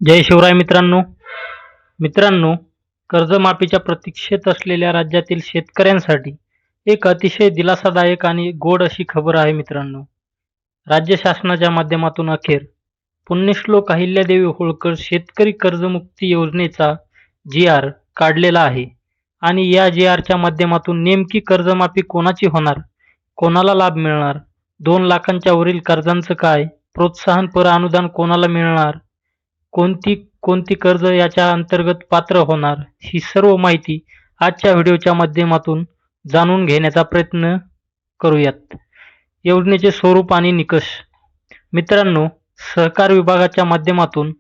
जय शिवराय मित्रांनो, कर्जमाफीच्या प्रतीक्षेत असलेल्या राज्यातील शेतकऱ्यांसाठी एक अतिशय दिलासादायक आणि गोड अशी खबर आहे मित्रांनो. राज्य शासनाच्या माध्यमातून अखेर पुण्यश्लोक अहिल्यादेवी होळकर शेतकरी कर्जमुक्ती योजनेचा जी.आर. काढलेला आहे आणि या जी.आर.च्या माध्यमातून नेमकी कर्जमाफी कोणाची होणार, कोणाला लाभ मिळणार, 2 लाखांच्या वरील कर्जांचं काय, प्रोत्साहनपर अनुदान कोणाला मिळणार, कोणती कोणती कर्ज याच्या अंतर्गत पात्र होणार, ही सर्व माहिती आजच्या व्हिडिओच्या माध्यमातून जाणून घेण्याचा प्रयत्न करूयात. योजनेचे स्वरूप आणि निकष. मित्रांनो, सहकार विभागाच्या माध्यमातून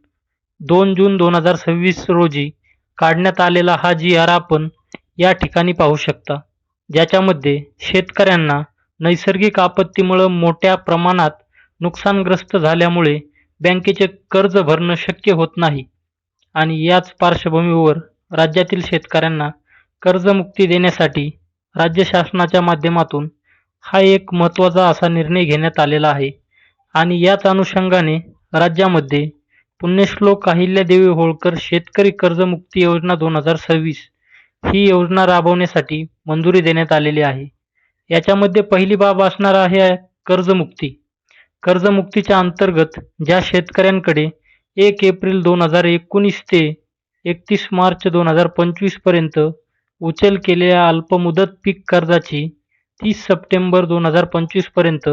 2 जून 2026 रोजी काढण्यात आलेला हा जी.आर. आपण या ठिकाणी पाहू शकता, ज्याच्यामध्ये शेतकऱ्यांना नैसर्गिक आपत्तीमुळे मोठ्या प्रमाणात नुकसानग्रस्त झाल्यामुळे बँकेचे कर्ज भरणं शक्य होत नाही आणि याच पार्श्वभूमीवर राज्यातील शेतकऱ्यांना कर्जमुक्ती देण्यासाठी राज्य शासनाच्या माध्यमातून हा एक महत्त्वाचा असा निर्णय घेण्यात आलेला आहे. आणि याच अनुषंगाने राज्यामध्ये पुण्यश्लोक अहिल्यादेवी होळकर शेतकरी कर्जमुक्ती योजना 2026 ही योजना राबवण्यासाठी मंजुरी देण्यात आलेली आहे. याच्यामध्ये पहिली बाब असणार आहे कर्जमुक्ती. कर्जमुक्तीच्या अंतर्गत ज्या शेतकऱ्यांकडे 1 एप्रिल 2019 ते 31 मार्च 2025 पर्यंत उचल केलेल्या अल्पमुदत पीक कर्जाची 30 सप्टेंबर 2025 पर्यंत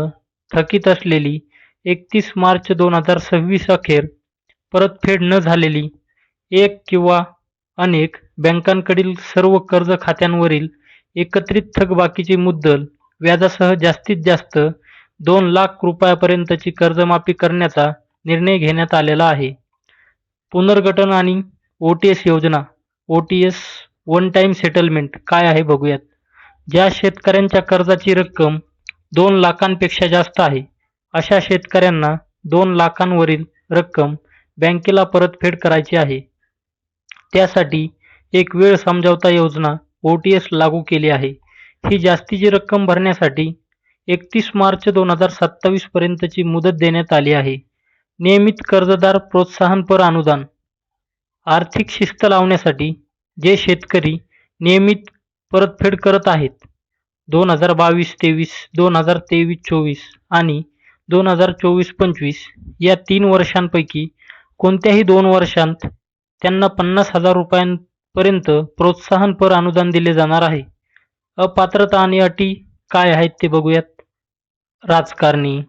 थकीत असलेली 31 मार्च 2026 अखेर परतफेड न झालेली एक किंवा अनेक बँकांकडील सर्व कर्ज खात्यांवरील एकत्रित थकबाकीची मुद्दल व्याजासह जास्तीत जास्त 2 लाख रुपयापर्यंतची कर्जमाफी करण्याचा निर्णय घेण्यात आलेला आहे. पुनर्गठन आणि OTS योजना. OTS वन टाइम सेटलमेंट काय आहे बघूयात. ज्या शेतकऱ्यांच्या कर्जाची रक्कम 2 लाखांपेक्षा जास्त आहे, अशा शेतकऱ्यांना 2 लाखांवरील रक्कम बँकेला परतफेड करायची आहे. त्यासाठी एक वेळ समझौता योजना OTS लागू केली आहे. ही जास्तीची रक्कम भरण्यासाठी 31 मार्च 2027 पर्यंतची मुदत देण्यात आली आहे. नियमित कर्जदार प्रोत्साहनपर अनुदान. आर्थिक शिस्त लावण्यासाठी जे शेतकरी नियमित परतफेड करत आहेत, 2022-23, 2023-24 आणि 2024-25 या 3 वर्षांपैकी कोणत्याही 2 वर्षांत त्यांना 50,000 रुपयांपर्यंत प्रोत्साहनपर अनुदान दिले जाणार आहे. अपात्रता आणि अटी काय आहेत ते बघूयात. राजकारणी,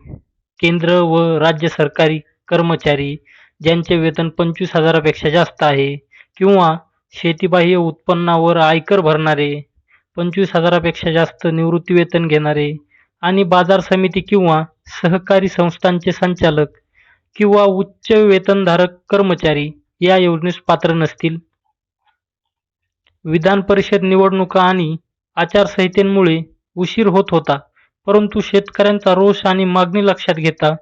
केंद्र व राज्य सरकारी कर्मचारी ज्यांचे वेतन 25,000 पेक्षा जास्त आहे किंवा शेतीबाह्य उत्पन्नावर आयकर भरणारे, 25,000 पेक्षा जास्त निवृत्तीवेतन घेणारे आणि बाजार समिती किंवा सहकारी संस्थांचे संचालक किंवा उच्च वेतनधारक कर्मचारी या योजनेस पात्र नसतील. विधान परिषद निवडणुका आणि आचारसंहितेमुळे उशीर होत होता, परंतु शेतकऱ्यांचा रोष आणि मागणी लक्षात घेता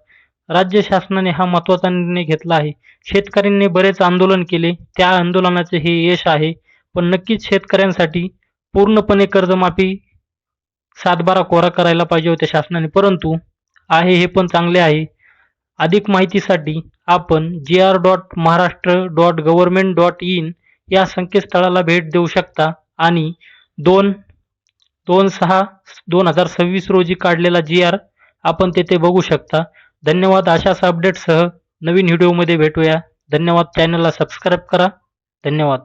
राज्य शासनाने हा महत्त्वाचा निर्णय घेतला आहे. शेतकऱ्यांनी बरेच आंदोलन केले, त्या आंदोलनाचे हे यश आहे. पण नक्कीच शेतकऱ्यांसाठी पूर्णपणे कर्जमाफी 7/12 कोरा करायला पाहिजे होत्या शासनाने, परंतु आहे हे पण चांगले आहे. अधिक माहितीसाठी आपण gr.maharashtra.government.in या संकेतस्थळाला भेट देऊ शकता आणि 2/6/2026 रोजी काढलेला जी.आर. आपण तेथे बघू शकता. धन्यवाद. अशाच अपडेटसह नवीन व्हिडिओमध्ये भेटूया. धन्यवाद. चॅनलला सबस्क्राईब करा. धन्यवाद.